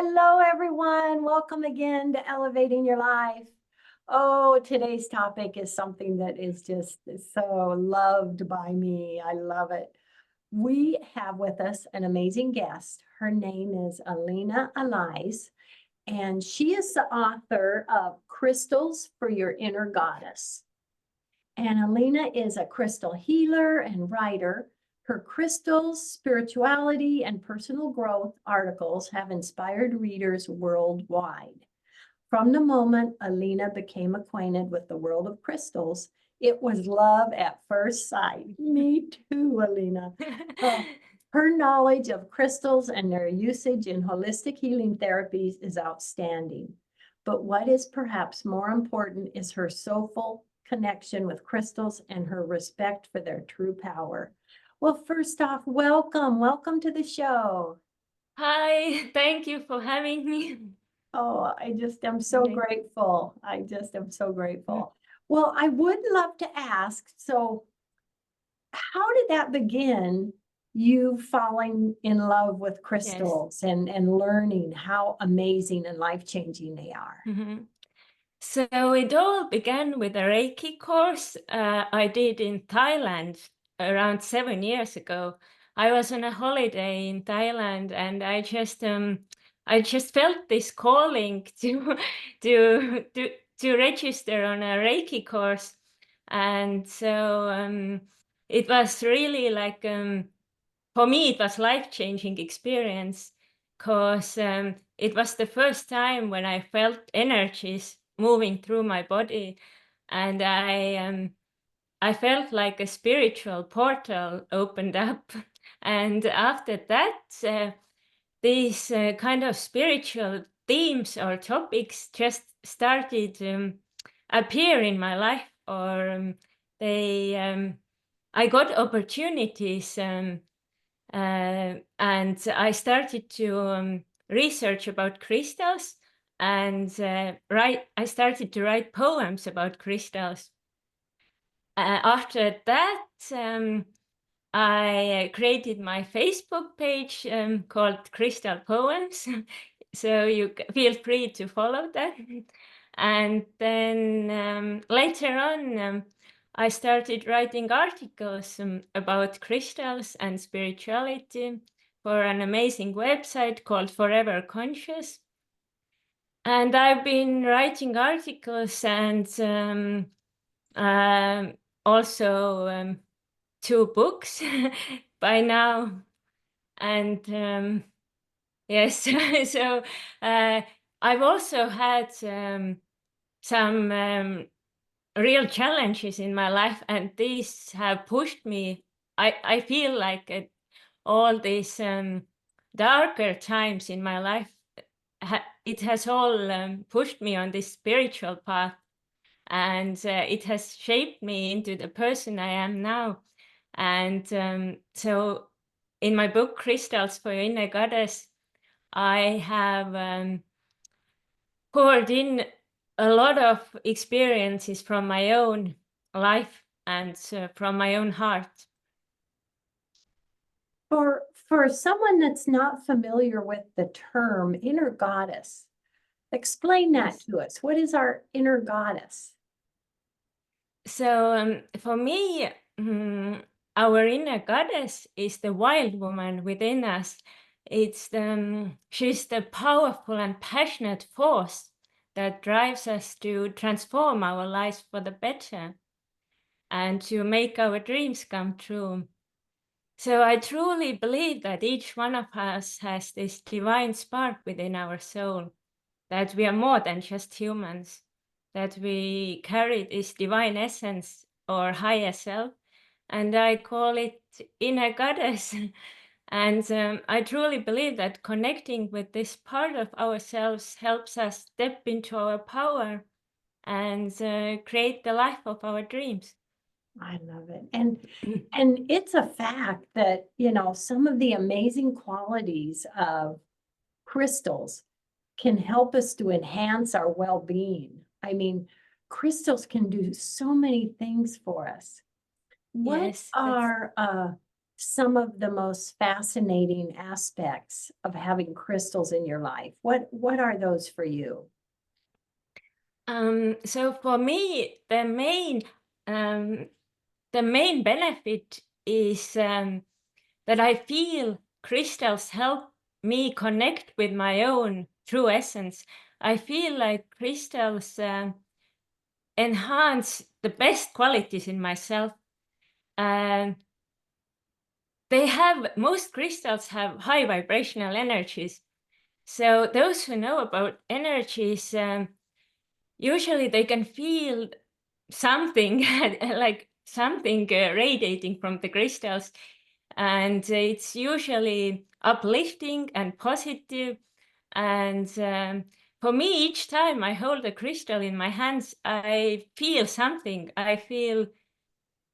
Hello, everyone. Welcome again to Elevating Your Life. Oh, today's topic is something that is just so loved by me. I love it. We have with us an amazing guest. Her name is Elina Allais, and she is the author of Crystals for Your Inner Goddess. And Elina is a crystal healer and writer. Her crystals, spirituality, and personal growth articles have inspired readers worldwide. From the moment Elina became acquainted with the world of crystals, it was love at first sight. Me too, Elina. Her knowledge of crystals and their usage in holistic healing therapies is outstanding. But what is perhaps more important is her soulful connection with crystals and her respect for their true power. Well, first off, welcome to the show. Hi, thank you for having me. Oh, I just am so grateful. I just am so grateful. Well, I would love to ask, so how did that begin, you falling in love with crystals and learning how amazing and life-changing they are? So it all began with a Reiki course I did in Thailand around 7 years ago. I was on a holiday in Thailand, and I just felt this calling to to register on a Reiki course, and so it was really like for me it was life-changing experience, because it was the first time when I felt energies moving through my body, and I felt like a spiritual portal opened up. And after that, these kind of spiritual themes or topics just started appear in my life, or they I got opportunities, and I started to research about crystals, and I started to write poems about crystals. After that, I created my Facebook page called Crystal Poems. So you feel free to follow that. And then later on, I started writing articles about crystals and spirituality for an amazing website called Forever Conscious. And I've been writing articles and also 2 books by now. And yes, so I've also had some real challenges in my life, and these have pushed me. I feel like all these darker times in my life, it has all pushed me on this spiritual path, and it has shaped me into the person I am now. And so in my book, Crystals for Your Inner Goddess, I have poured in a lot of experiences from my own life and from my own heart. For someone that's not familiar with the term inner goddess, explain that Yes. to us. What is our inner goddess? So for me, our inner goddess is the wild woman within us. She's the powerful and passionate force that drives us to transform our lives for the better and to make our dreams come true. So I truly believe that each one of us has this divine spark within our soul, that we are more than just humans, that we carry this divine essence or higher self, and I call it inner goddess. And I truly believe that connecting with this part of ourselves helps us step into our power and create the life of our dreams. I love it. And it's a fact that, some of the amazing qualities of crystals can help us to enhance our well-being. I mean, crystals can do so many things for us. What Yes, that's are some of the most fascinating aspects of having crystals in your life? What are those for you? So for me, the main benefit is that I feel crystals help me connect with my own true essence. I feel like crystals enhance the best qualities in myself. And most crystals have high vibrational energies. So those who know about energies, usually they can feel something like something radiating from the crystals, and it's usually uplifting and positive. And for me, each time I hold a crystal in my hands, I feel something. I feel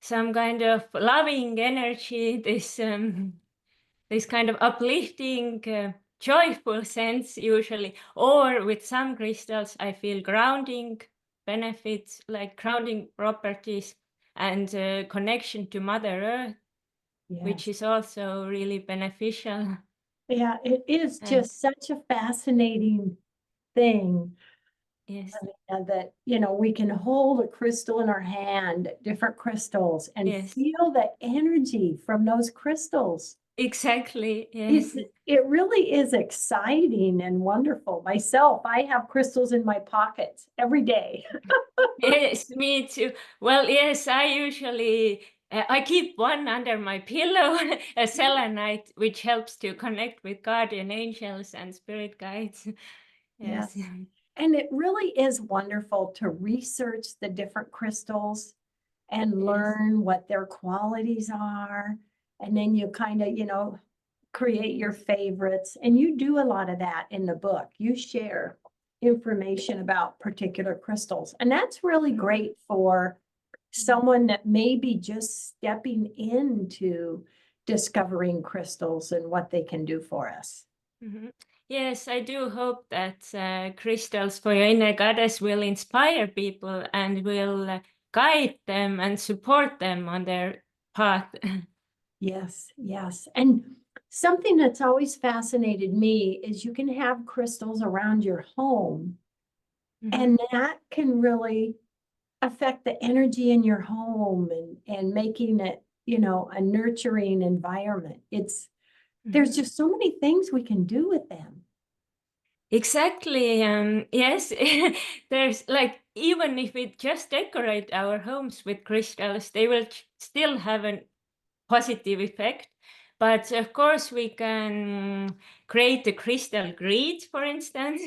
some kind of loving energy, this kind of uplifting, joyful sense usually. Or with some crystals, I feel grounding benefits, like grounding properties and connection to Mother Earth, which Yes. is also really beneficial. Yeah, it is And just such a fascinating thing. yes, That, we can hold a crystal in our hand, different crystals, and yes, feel the energy from those crystals. exactly. It's, Yes. it really is exciting and wonderful. Myself, I have crystals in my pockets every day. Yes, me too. Well, yes, I usually I keep one under my pillow, a selenite, which helps to connect with guardian angels and spirit guides. Yes. Yes. And it really is wonderful to research the different crystals and Yes. learn what their qualities are. And then you kind of, create your favorites. And you do a lot of that in the book. You share information about particular crystals. And that's really great for someone that may be just stepping into discovering crystals and what they can do for us. Mhm. Yes, I do hope that crystals for your inner goddess will inspire people and will guide them and support them on their path. Yes, yes. And something that's always fascinated me is you can have crystals around your home, Mhm. and that can really affect the energy in your home and making it, a nurturing environment. There's Mhm. just so many things we can do with them. Exactly. Yes, there's like, even if we just decorate our homes with crystals, they will still have a positive effect. But of course, we can create a crystal grid, for instance.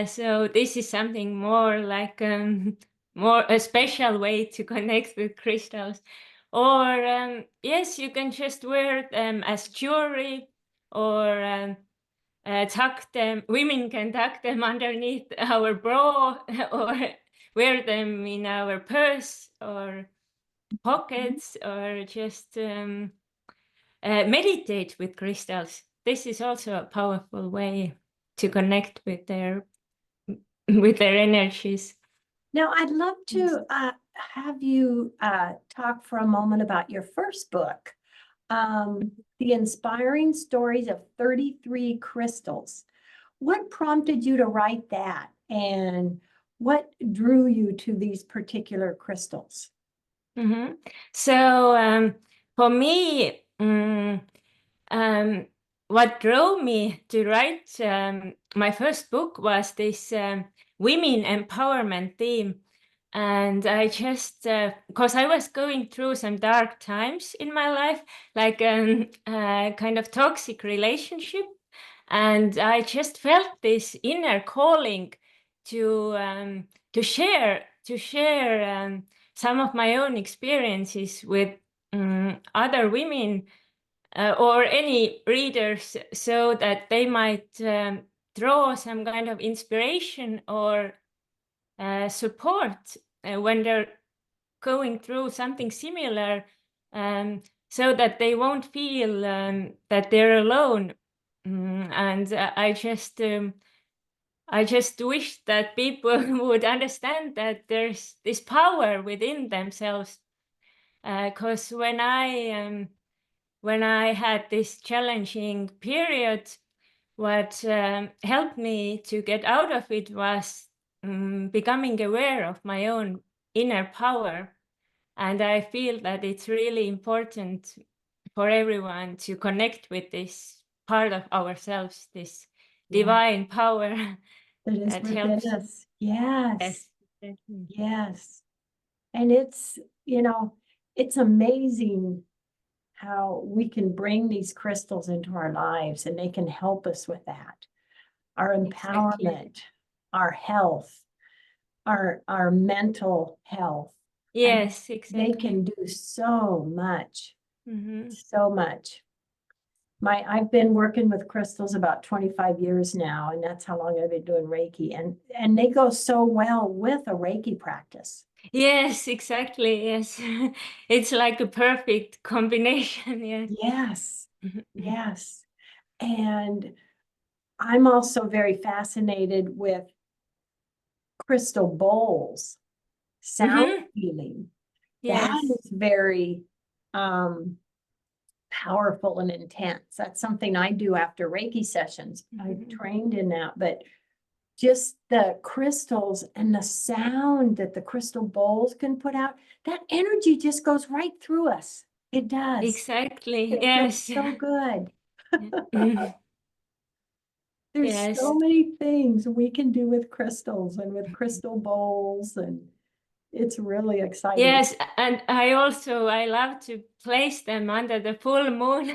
So this is something more like more a special way to connect with crystals. Or yes, you can just wear them as jewelry, or tuck them. Women can tuck them underneath our bra, or wear them in our purse or pockets, or just meditate with crystals. This is also a powerful way to connect with their with their energies. Now, I'd love Yes. to have you talk for a moment about your first book, The Inspiring Stories of 33 Crystals. What prompted you to write that, and what drew you to these particular crystals? Mhm. So for me, um, what drove me to write my first book was this women empowerment theme. And I just, because I was going through some dark times in my life, like kind of toxic relationship. And I just felt this inner calling to share some of my own experiences with other women, or any readers, so that they might draw some kind of inspiration or support when they're going through something similar, so that they won't feel that they're alone. And I just wish that people would understand that there's this power within themselves. Because when I had this challenging period, what helped me to get out of it was becoming aware of my own inner power. And I feel that it's really important for everyone to connect with this part of ourselves, this Yeah, divine power that is that within helps us. Yes, us. Exactly. yes. And it's, it's amazing how we can bring these crystals into our lives and they can help us with that. Our Exactly. empowerment, our health, our mental health. I mean, Yes, they exactly. can do so much, Hmm. so much. I've been working with crystals about 25 years now, and that's how long I've been doing Reiki. And they go so well with a Reiki practice. Yes, exactly. Yes. It's like a perfect combination. Yes. Yes, Mhm. yes. And I'm also very fascinated with crystal bowls, sound Mhm. healing. That Yes. is very powerful and intense. That's something I do after Reiki sessions. I Mhm. trained in that, but just the crystals and the sound that the crystal bowls can put out, that energy just goes right through us. It does. Exactly. It feels Yes. so good. Mhm. There's Yes. so many things we can do with crystals and with crystal bowls, and it's really exciting. Yes, and I love to place them under the full moon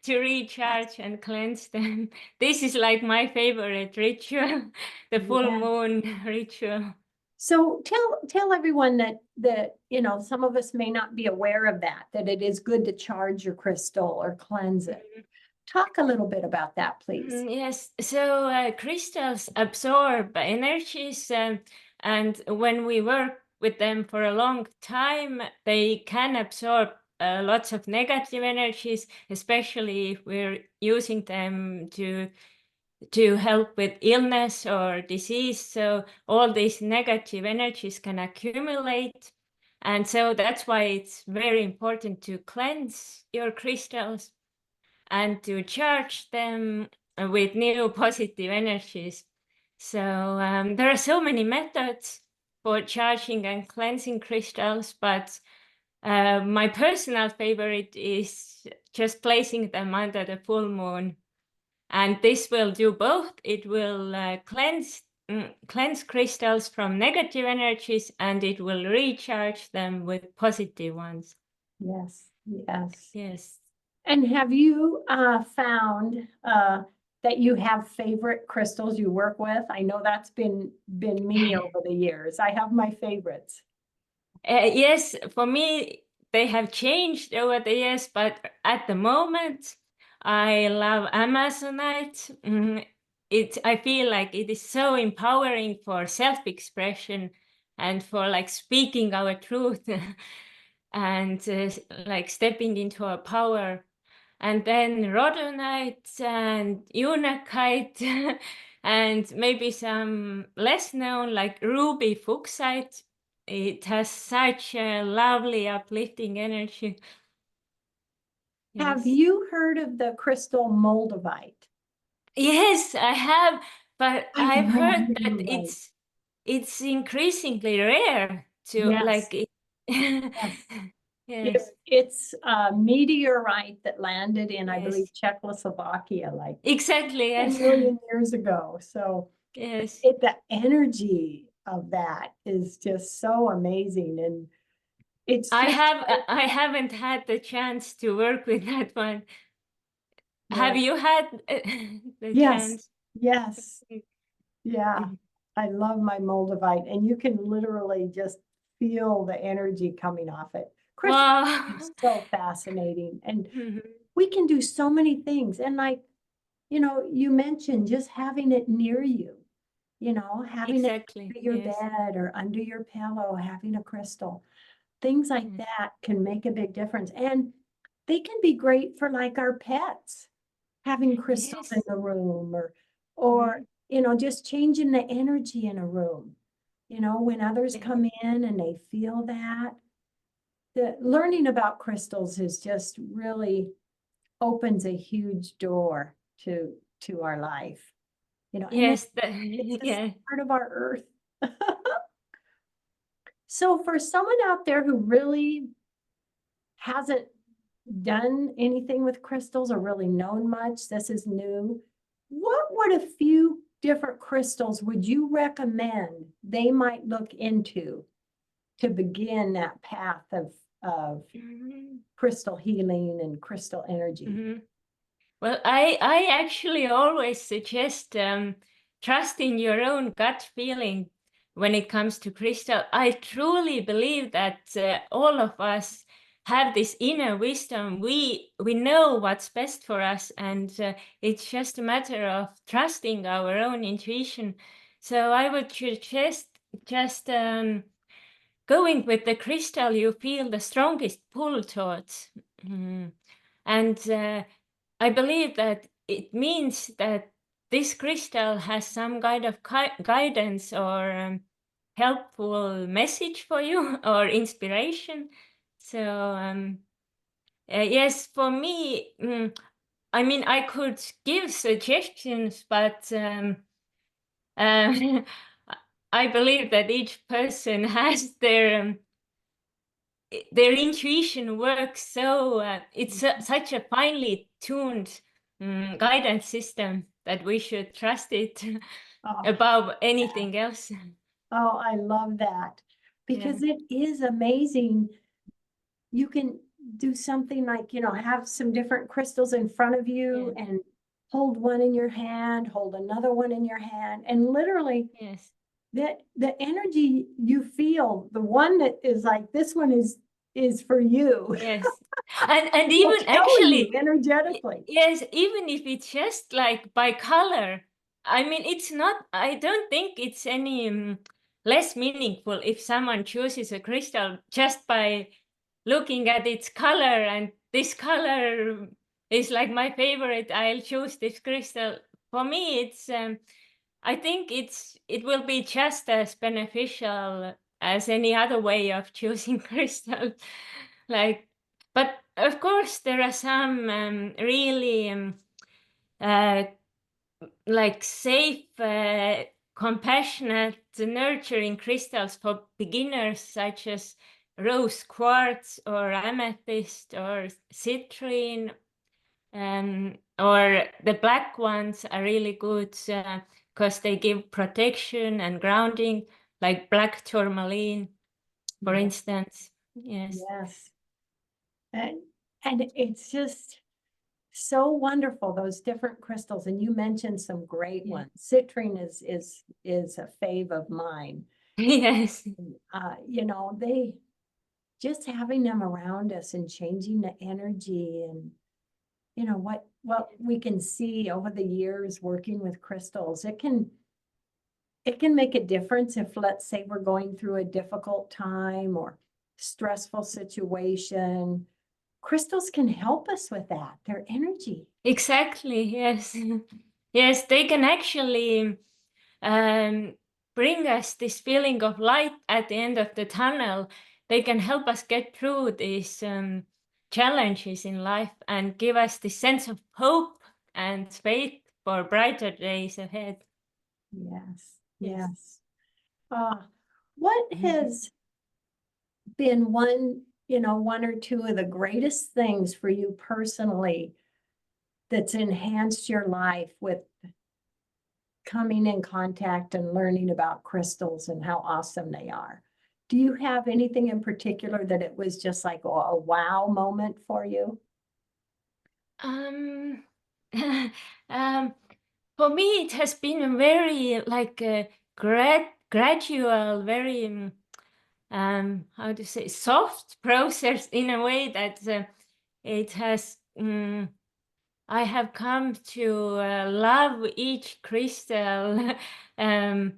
to Yes, recharge and cleanse them. This is like my favorite ritual, the full yeah. moon ritual. So tell everyone that some of us may not be aware of that it is good to charge your crystal or cleanse it. Talk a little bit about that, please. Yes, so crystals absorb energies, and when we work with them for a long time, they can absorb lots of negative energies, especially if we're using them to help with illness or disease. So all these negative energies can accumulate. And so that's why it's very important to cleanse your crystals and to charge them with new positive energies. So there are so many methods for charging and cleansing crystals, but my personal favorite is just placing them under the full moon. And this will do both. It will cleanse crystals from negative energies, and it will recharge them with positive ones. Yes, yes. Yes. And have you found that you have favorite crystals you work with? I know that's been me over the years. I have my favorites. Yes, for me, they have changed over the years, but at the moment, I love Amazonite. I feel like it is so empowering for self-expression and for like speaking our truth and like stepping into our power. And then rhodonite and unakite and maybe some less known like ruby fuchsite. It has such a lovely uplifting energy. Have Yes. you heard of the crystal moldavite? Yes, I have, but I I've love heard that moldavite. it's increasingly rare to Yes, like it. yes. Yes, It's a meteorite that landed in, I believe, yes. Czechoslovakia like Exactly, 10 yes. million years ago. So Yes. the energy of that is just so amazing. And it's just, I haven't had the chance to work with that one. Have yeah, you had the yes, chance? yes, yeah. Mhm. I love my moldavite, and you can literally just feel the energy coming off it. Crystal Wow. is so fascinating, and Mhm. we can do so many things. And like, you mentioned just having it near you, having it Exactly. under your Yes. bed or under your pillow, having a crystal. Things like Yes. that can make a big difference. And they can be great for like our pets, having crystals in Yes. the room or, Mhm. just changing the energy in a room. When others Yeah. come in and they feel that, the learning about crystals is just really opens a huge door to our life, you know, and Yes, it's just yeah. part of our earth. So for someone out there who really hasn't done anything with crystals or really known much, this is new, what would a few different crystals would you recommend they might look into to begin that path of Mhm, crystal healing and crystal energy? mhm. Well, I actually always suggest trusting your own gut feeling when it comes to crystal. I truly believe that all of us have this inner wisdom. We know what's best for us, and it's just a matter of trusting our own intuition. So I would suggest just going with the crystal you feel the strongest pull towards. Mm. And I believe that it means that this crystal has some kind of guidance or helpful message for you or inspiration. So yes, for me, I mean, I could give suggestions, but um, I believe that each person has their intuition works so it's such a finely tuned guidance system that we should trust it Oh, above yeah. anything else. Oh, I love that Yeah, because it is amazing. You can do something like, you know, have some different crystals in front of yeah, you and hold one in your hand, hold another one in your hand, and literally yes, that the energy you feel, the one that is like this one is for you. yes. And Will even tell you actually, energetically. yes, even if it's just like by color, I mean, it's not, I don't think it's any less meaningful if someone chooses a crystal just by looking at its color, and this color is like my favorite, I'll choose this crystal. For me, it's I think it will be just as beneficial as any other way of choosing crystal. Like, but of course there are some really uh, like safe, compassionate, nurturing crystals for beginners, such as rose quartz or amethyst or citrine, or the black ones are really good because they give protection and grounding, like black tourmaline, for Yeah, instance. Yes. yes. And and it's just so wonderful, those different crystals. And you mentioned some great Yeah. ones. Citrine is a fave of mine. Yes. You know, they just having them around us and changing the energy and you know what we can see over the years working with crystals, it can make a difference if, let's say, we're going through a difficult time or stressful situation. Crystals can help us with that, their energy. Exactly. Yes. Yes, they can actually um, bring us this feeling of light at the end of the tunnel. They can help us get through these challenges in life and give us this sense of hope and faith for brighter days ahead. Yes, Yes. yes. What has been one or two of the greatest things for you personally that's enhanced your life with coming in contact and learning about crystals and how awesome they are? Do you have anything in particular that it was just like a wow moment for you? Um, um, for me, it has been a very like a gradual, very how to say, soft process in a way that it has. I have come to love each crystal um,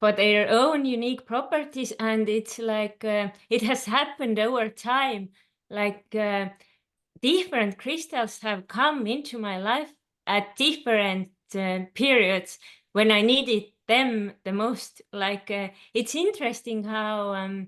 for their own unique properties, and it's like it has happened over time. Like different crystals have come into my life at different periods when I needed them the most. Like it's interesting how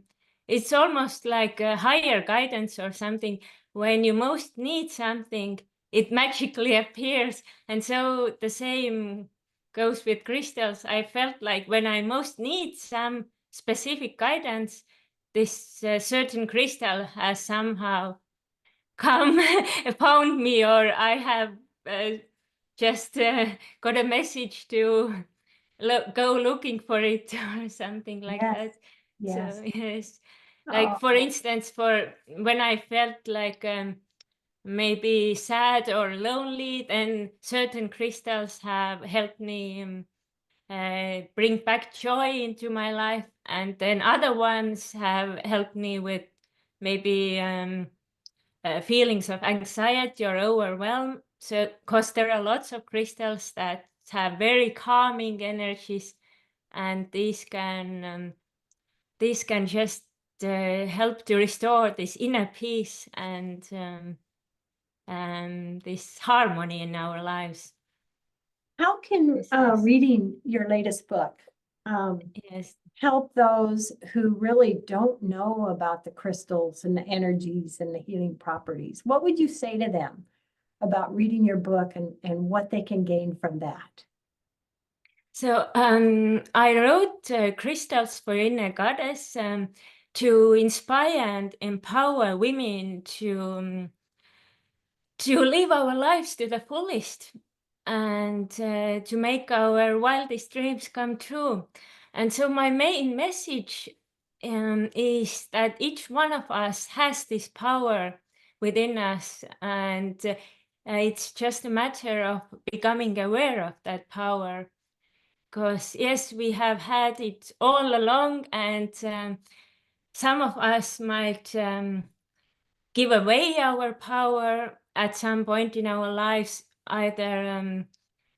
it's almost like a higher guidance or something. When you most need something, it magically appears. And so the same goes with crystals. I felt like when I most need some specific guidance, this certain crystal has somehow come found me, or I have just got a message to go looking for it or something like Yes, that. yes. So yes, like for Oh, instance, for when I felt like maybe sad or lonely, then certain crystals have helped me bring back joy into my life, and then other ones have helped me with maybe feelings of anxiety or overwhelm. So, because there are lots of crystals that have very calming energies, and these can just help to restore this inner peace and this harmony in our lives. how can Yes, yes, reading your latest book um, yes. help those who really don't know about the crystals and the energies and the healing properties? What would you say to them about reading your book and what they can gain from that? So I wrote Crystals for Inner Goddess to inspire and empower women to live our lives to the fullest, and to make our wildest dreams come true. And so my main message is that each one of us has this power within us, and it's just a matter of becoming aware of that power. Because yes, we have had it all along, and some of us might give away our power at some point in our lives, either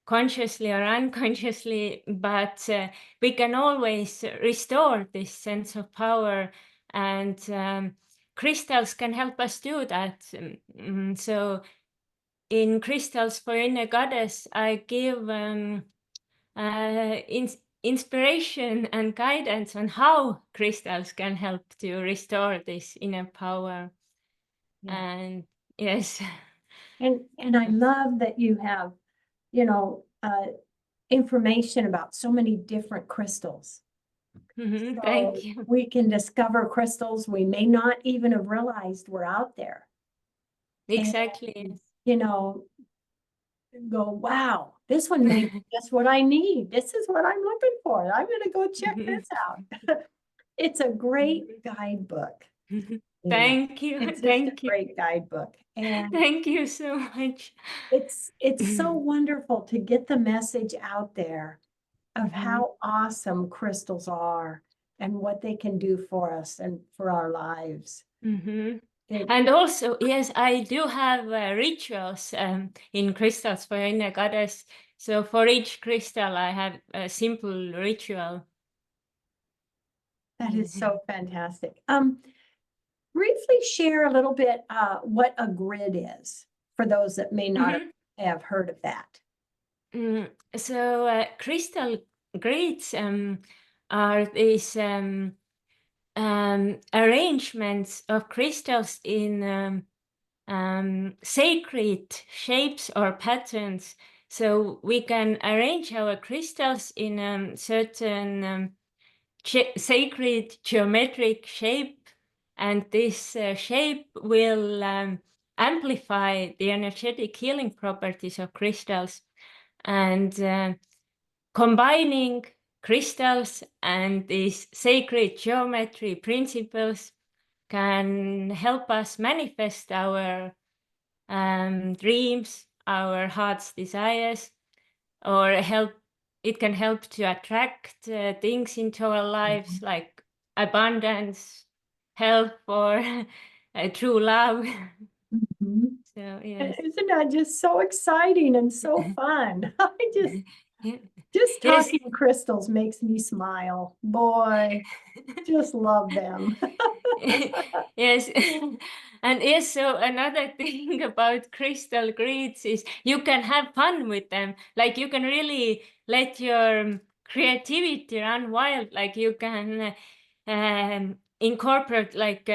consciously or unconsciously, but we can always restore this sense of power, and crystals can help us do that. So in Crystals for Inner Goddess, I give inspiration and guidance on how crystals can help to restore this inner power. Yeah. And yes. And I love that you have, you know, information about so many different crystals. So Thank you. we can discover crystals we may not even have realized were out there. Exactly. And, you know, go, wow, this one may be just what I need. This is what I'm looking for. I'm going to go check this out. It's a great guidebook. Elina. Thank you. It's just a Thank you. great guidebook. And Thank you so much. it's so wonderful to get the message out there of how awesome crystals are and what they can do for us and for our lives. And also, yes, I do have rituals in Crystals for Inner Goddess. So for each crystal, I have a simple ritual. That is so fantastic. Briefly share a little bit what a grid is for those that may not have heard of that. So crystal grids are these arrangements of crystals in sacred shapes or patterns. So we can arrange our crystals in certain sacred geometric shape, and this shape will amplify the energetic healing properties of crystals. And combining crystals and these sacred geometry principles can help us manifest our dreams, our heart's desires, or it can help to attract things into our lives like abundance, health, or true love. So yes. Isn't that just so exciting and so fun? I just Yes. talking crystals makes me smile. Boy, just love them. Yes. And yes, so another thing about crystal grids is you can have fun with them. Like you can really let your creativity run wild. Like you can incorporate like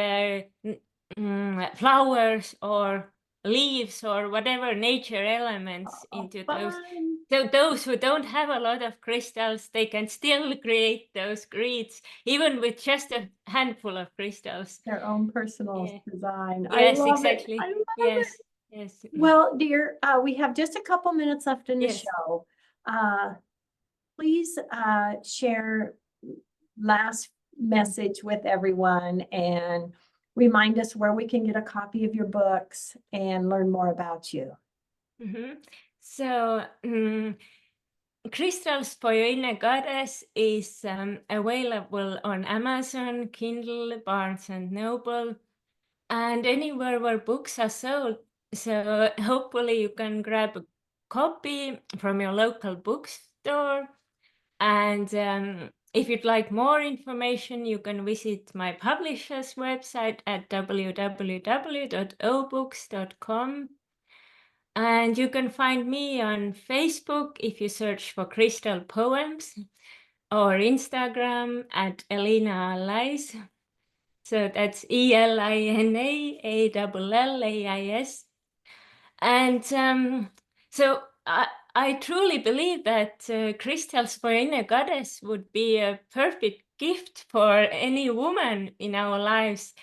flowers or leaves or whatever nature elements Oh, into those. fun. So those who don't have a lot of crystals, they can still create those grids, even with just a handful of crystals. Their own personal Yeah. design. I Yes, love it. I exactly. love it. Yes, yes. Well, dear, we have just a couple minutes left in the Yes. show. Please share last message with everyone and remind us where we can get a copy of your books and learn more about you. So, Crystals for Your Inner Goddess is available on Amazon, Kindle, Barnes and Noble, and anywhere where books are sold. So hopefully you can grab a copy from your local bookstore. And if you'd like more information, you can visit my publisher's website at www.obooks.com. And you can find me on Facebook if you search for Crystal Poems, or Instagram at Elina Allais. So that's ELINAALLAIS. And so I truly believe that crystals for inner goddess would be a perfect gift for any woman in our lives,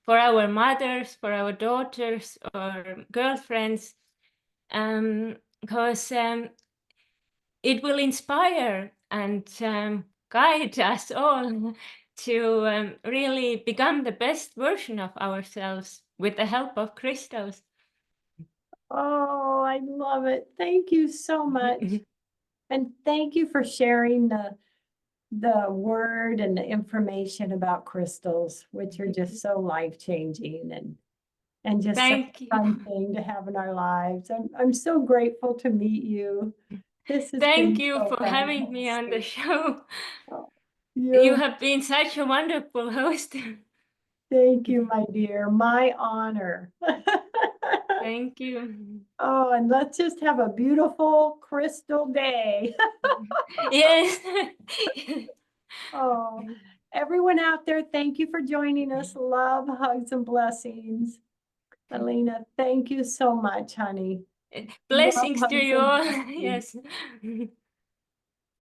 for our mothers, for our daughters or girlfriends, because it will inspire and guide us all to really become the best version of ourselves with the help of crystals. Oh, I love it. Thank you so much. And thank you for sharing the word and the information about crystals, which are just so life-changing and just such Thank a you. fun thing to have in our lives. I'm so grateful to meet you. This has Thank been you so for having me on the fantastic. show. Oh, You you're, have been such a wonderful host. thank you, my dear. My honor. Thank you. Oh, and let's just have a beautiful crystal day. Yes. Oh, everyone out there, thank you for joining us. Love, hugs, and blessings. Elina, thank you so much, honey. Love, Blessings to hugs, you and all. blessings. Yes.